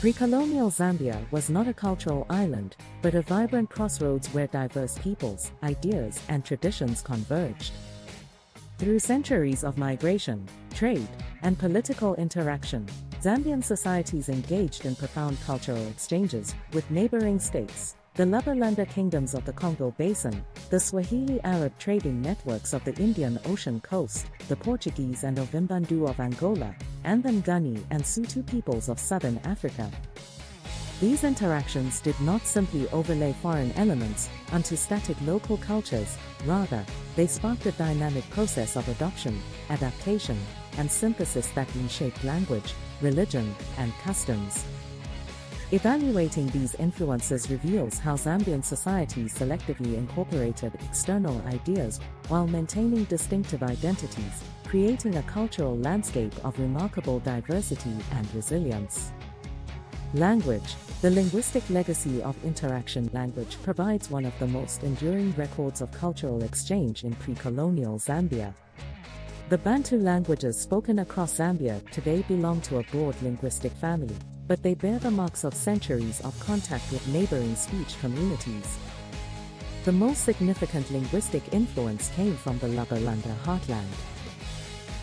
Precolonial Zambia was not a cultural island, but a vibrant crossroads where diverse peoples, ideas, and traditions converged. Through centuries of migration, trade, and political interaction, Zambian societies engaged in profound cultural exchanges with neighboring states, the Lubalanda kingdoms of the Congo Basin, the Swahili Arab trading networks of the Indian Ocean coast, the Portuguese and Ovimbandu of Angola, and the Nguni and Sutu peoples of southern Africa. These interactions did not simply overlay foreign elements onto static local cultures, rather, they sparked a dynamic process of adoption, adaptation, and synthesis that reshaped language, religion, and customs. Evaluating these influences reveals how Zambian society selectively incorporated external ideas while maintaining distinctive identities, creating a cultural landscape of remarkable diversity and resilience. Language. The linguistic legacy of interaction. Language provides one of the most enduring records of cultural exchange in pre-colonial Zambia. The Bantu languages spoken across Zambia today belong to a broad linguistic family, but they bear the marks of centuries of contact with neighboring speech communities. The most significant linguistic influence came from the Lubalanda heartland.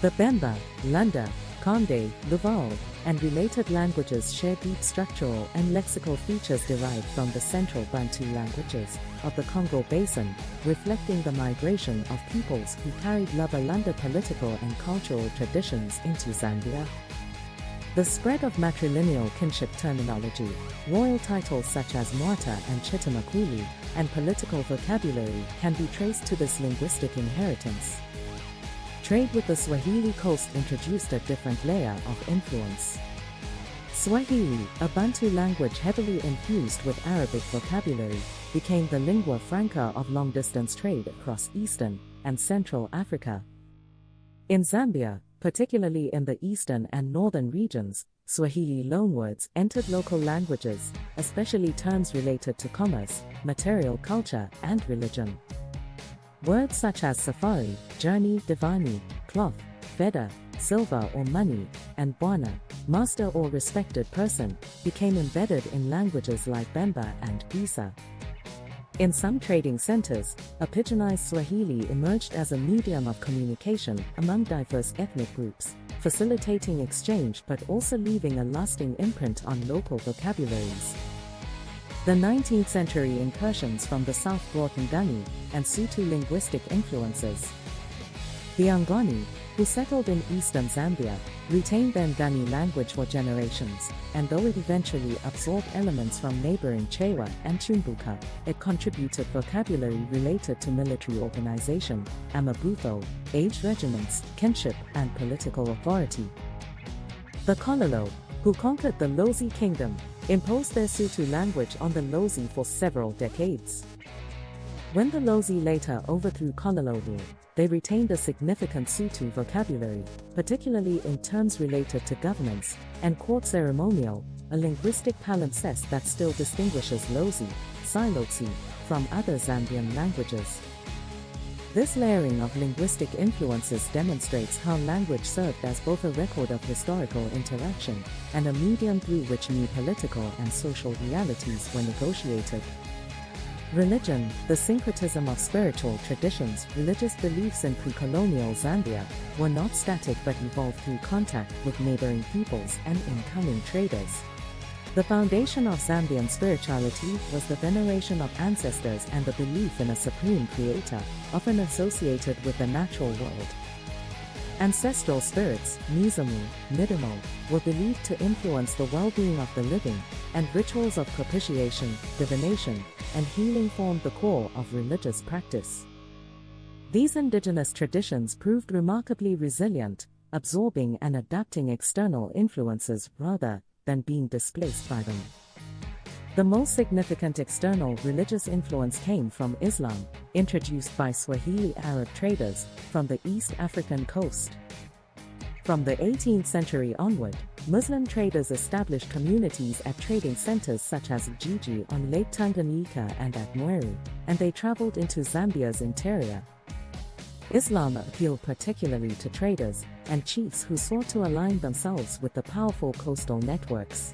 The Bemba, Lunda, Konde, Luval, and related languages share deep structural and lexical features derived from the central Bantu languages of the Congo Basin, reflecting the migration of peoples who carried Lubalanda political and cultural traditions into Zambia. The spread of matrilineal kinship terminology, royal titles such as Mwata and Chitamakulu, and political vocabulary can be traced to this linguistic inheritance. Trade with the Swahili coast introduced a different layer of influence. Swahili, a Bantu language heavily infused with Arabic vocabulary, became the lingua franca of long-distance trade across eastern and central Africa. In Zambia, particularly in the eastern and northern regions, Swahili loanwords entered local languages, especially terms related to commerce, material culture, and religion. Words such as safari, journey, divani, cloth, fedha, silver or money, and bwana, master or respected person, became embedded in languages like Bemba and Bisa. In some trading centers, a pidginized Swahili emerged as a medium of communication among diverse ethnic groups, facilitating exchange but also leaving a lasting imprint on local vocabularies. The 19th century incursions from the south brought Nguni and Sutu linguistic influences. The Nguni, who settled in eastern Zambia, retained their Nguni language for generations, and though it eventually absorbed elements from neighboring Chewa and Chumbuka, it contributed vocabulary related to military organization, amabutho, age regiments, kinship, and political authority. The Kololo, who conquered the Lozi kingdom, imposed their Sutu language on the Lozi for several decades. When the Lozi later overthrew Kololo rule, they retained a significant Sutu vocabulary, particularly in terms related to governance and court ceremonial, a linguistic palimpsest that still distinguishes Lozi, Silotsi, from other Zambian languages. This layering of linguistic influences demonstrates how language served as both a record of historical interaction and a medium through which new political and social realities were negotiated. Religion, the syncretism of spiritual traditions. Religious beliefs in pre-colonial Zambia were not static but evolved through contact with neighboring peoples and incoming traders. The foundation of Zambian spirituality was the veneration of ancestors and the belief in a supreme creator, often associated with the natural world. Ancestral spirits, Mizamu, Midimo, were believed to influence the well-being of the living, and rituals of propitiation, divination, and healing formed the core of religious practice. These indigenous traditions proved remarkably resilient, absorbing and adapting external influences rather than being displaced by them. The most significant external religious influence came from Islam, introduced by Swahili Arab traders from the East African coast. From the 18th century onward, Muslim traders established communities at trading centers such as Ujiji on Lake Tanganyika and at Mweru, and they traveled into Zambia's interior. Islam appealed particularly to traders and chiefs who sought to align themselves with the powerful coastal networks.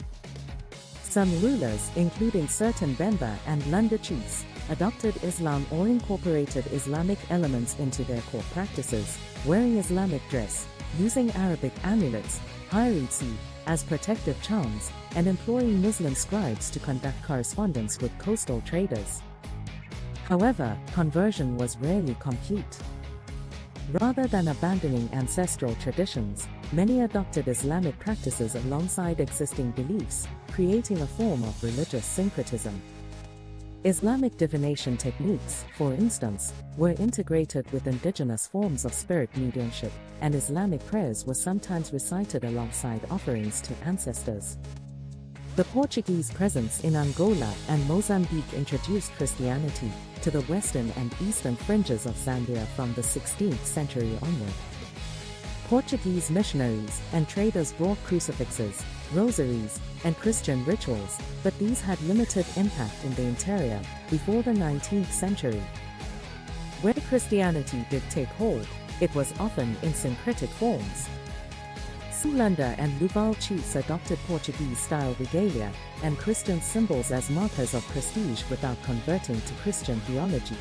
Some rulers, including certain Bemba and Lunda chiefs, adopted Islam or incorporated Islamic elements into their court practices, wearing Islamic dress, using Arabic amulets, hiritsi, as protective charms, and employing Muslim scribes to conduct correspondence with coastal traders. However, conversion was rarely complete. Rather than abandoning ancestral traditions, many adopted Islamic practices alongside existing beliefs, creating a form of religious syncretism. Islamic divination techniques, for instance, were integrated with indigenous forms of spirit mediumship, and Islamic prayers were sometimes recited alongside offerings to ancestors. The Portuguese presence in Angola and Mozambique introduced Christianity to the western and eastern fringes of Zambia from the 16th century onward. Portuguese missionaries and traders brought crucifixes, rosaries, and Christian rituals, but these had limited impact in the interior before the 19th century. Where Christianity did take hold, it was often in syncretic forms. Lunda and Luval chiefs adopted Portuguese-style regalia and Christian symbols as markers of prestige without converting to Christian theology.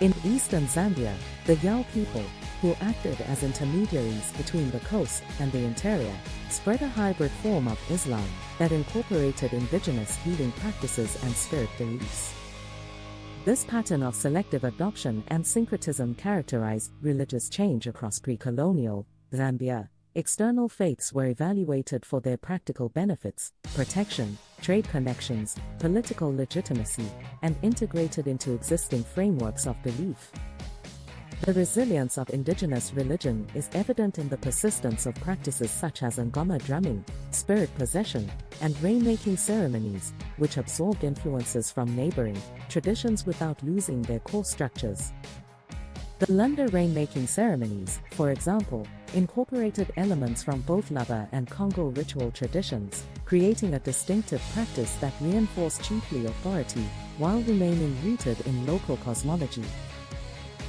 In eastern Zambia, the Yao people, who acted as intermediaries between the coast and the interior, spread a hybrid form of Islam that incorporated indigenous healing practices and spirit beliefs. This pattern of selective adoption and syncretism characterized religious change across pre-colonial Zambia. External faiths were evaluated for their practical benefits, protection, trade connections, political legitimacy, and integrated into existing frameworks of belief. The resilience of indigenous religion is evident in the persistence of practices such as ngoma drumming, spirit possession, and rainmaking ceremonies, which absorbed influences from neighboring traditions without losing their core structures. The Lunda rainmaking ceremonies, for example, incorporated elements from both Laba and Congo ritual traditions, creating a distinctive practice that reinforced chiefly authority while remaining rooted in local cosmology.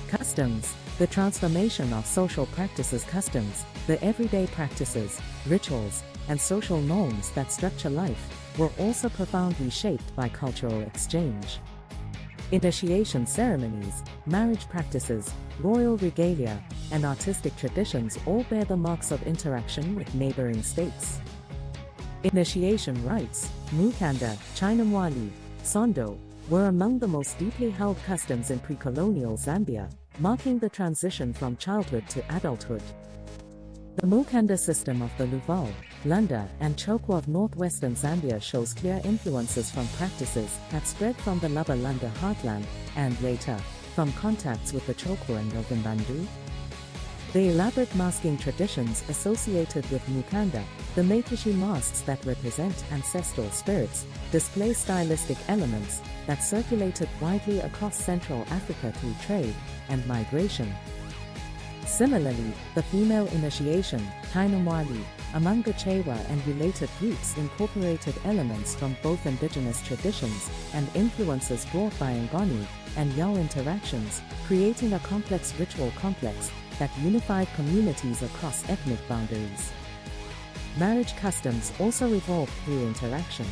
Customs, the transformation of social practices. Customs, the everyday practices, rituals, and social norms that structure life, were also profoundly shaped by cultural exchange. Initiation ceremonies, marriage practices, royal regalia, and artistic traditions all bear the marks of interaction with neighboring states. Initiation rites, Mukanda, Chinamwali, Sondo, were among the most deeply held customs in pre-colonial Zambia, marking the transition from childhood to adulthood. The Mukanda system of the Luval, Lunda, and Chokwa of northwestern Zambia shows clear influences from practices that spread from the Laba Lunda heartland, and later, from contacts with the Chokwa and Ovimbandu. The elaborate masking traditions associated with Mukanda, the Makishi masks that represent ancestral spirits, display stylistic elements that circulated widely across Central Africa through trade and migration. Similarly, the female initiation, Tainamwali, among the Chewa and related groups incorporated elements from both indigenous traditions and influences brought by Ngoni and Yao interactions, creating a complex ritual complex that unified communities across ethnic boundaries. Marriage customs also evolved through interaction.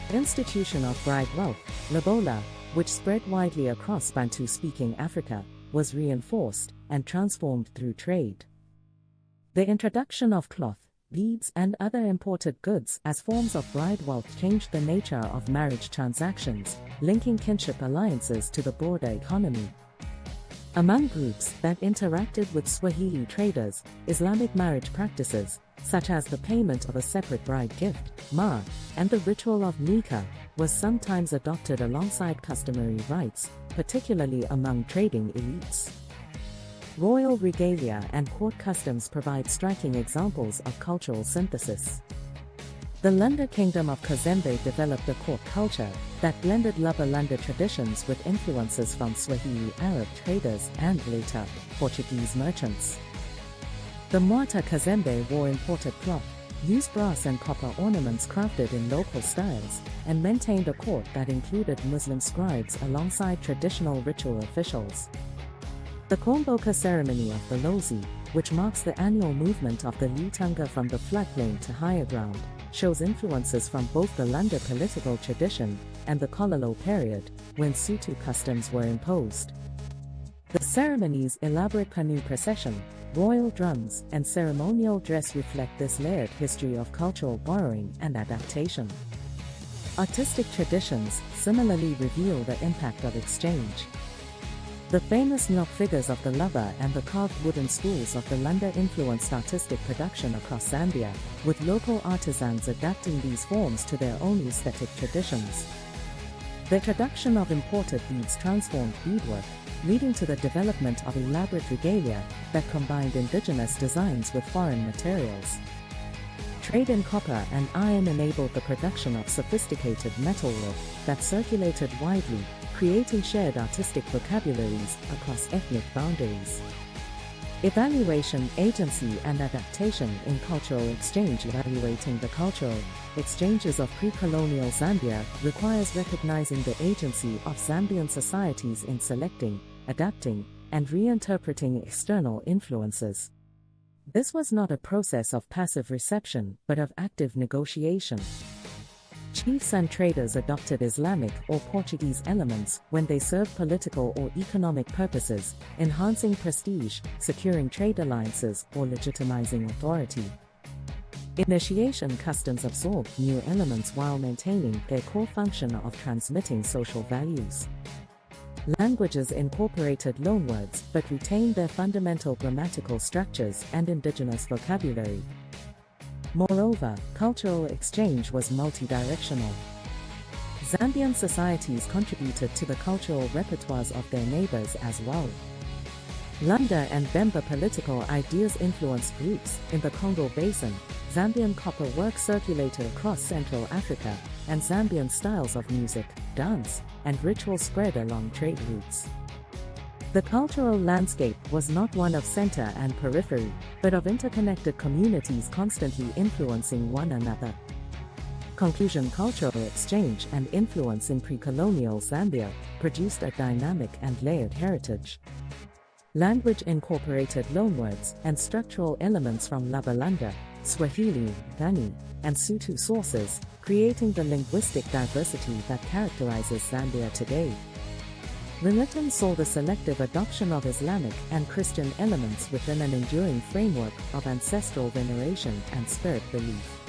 The institution of bride wealth, Lobola, which spread widely across Bantu-speaking Africa, was reinforced and transformed through trade. The introduction of cloth, beads, and other imported goods as forms of bride wealth changed the nature of marriage transactions, linking kinship alliances to the broader economy. Among groups that interacted with Swahili traders, Islamic marriage practices, such as the payment of a separate bride gift, mahr, and the ritual of nikah, was sometimes adopted alongside customary rites, particularly among trading elites. Royal regalia and court customs provide striking examples of cultural synthesis. The Lunda Kingdom of Kazembe developed a court culture that blended Laba Lunda traditions with influences from Swahili Arab traders and later, Portuguese merchants. The Mwata Kazembe wore imported cloth, used brass and copper ornaments crafted in local styles, and maintained a court that included Muslim scribes alongside traditional ritual officials. The Komboka ceremony of the Lozi, which marks the annual movement of the Litunga from the floodplain to higher ground, shows influences from both the Lunda political tradition and the colonial period, when Sutu customs were imposed. The ceremony's elaborate canoe procession, royal drums, and ceremonial dress reflect this layered history of cultural borrowing and adaptation. Artistic traditions similarly reveal the impact of exchange. The famous Nyok figures of the lover and the carved wooden stools of the Lunda influenced artistic production across Zambia, with local artisans adapting these forms to their own aesthetic traditions. The introduction of imported beads transformed beadwork, leading to the development of elaborate regalia that combined indigenous designs with foreign materials. Trade in copper and iron enabled the production of sophisticated metalwork that circulated widely, creating shared artistic vocabularies across ethnic boundaries. Evaluation, agency, and adaptation in cultural exchange. Evaluating the cultural exchanges of pre-colonial Zambia requires recognizing the agency of Zambian societies in selecting, adapting, and reinterpreting external influences. This was not a process of passive reception, but of active negotiation. Chiefs and traders adopted Islamic or Portuguese elements when they served political or economic purposes, enhancing prestige, securing trade alliances, or legitimizing authority. Initiation customs absorbed new elements while maintaining their core function of transmitting social values. Languages incorporated loanwords but retained their fundamental grammatical structures and indigenous vocabulary. Moreover, cultural exchange was multidirectional. Zambian societies contributed to the cultural repertoires of their neighbors as well. Lunda and Bemba political ideas influenced groups in the Congo Basin. Zambian copper work circulated across Central Africa, and Zambian styles of music, dance, and ritual spread along trade routes. The cultural landscape was not one of center and periphery, but of interconnected communities constantly influencing one another. Conclusion: cultural exchange and influence in pre-colonial Zambia produced a dynamic and layered heritage. Language incorporated loanwords and structural elements from Lunda, Swahili, Nguni, and Sutu sources, creating the linguistic diversity that characterizes Zambia today. Religion saw the selective adoption of Islamic and Christian elements within an enduring framework of ancestral veneration and spirit belief.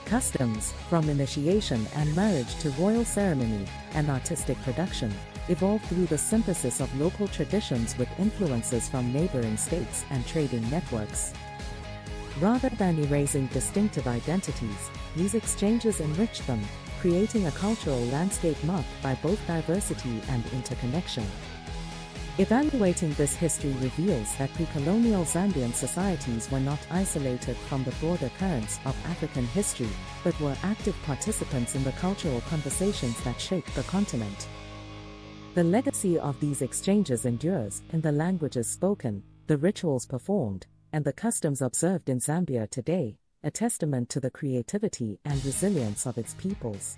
Customs, from initiation and marriage to royal ceremony and artistic production, evolved through the synthesis of local traditions with influences from neighboring states and trading networks. Rather than erasing distinctive identities, these exchanges enriched them, creating a cultural landscape marked by both diversity and interconnection. Evaluating this history reveals that pre-colonial Zambian societies were not isolated from the broader currents of African history, but were active participants in the cultural conversations that shaped the continent. The legacy of these exchanges endures in the languages spoken, the rituals performed, and the customs observed in Zambia today, a testament to the creativity and resilience of its peoples.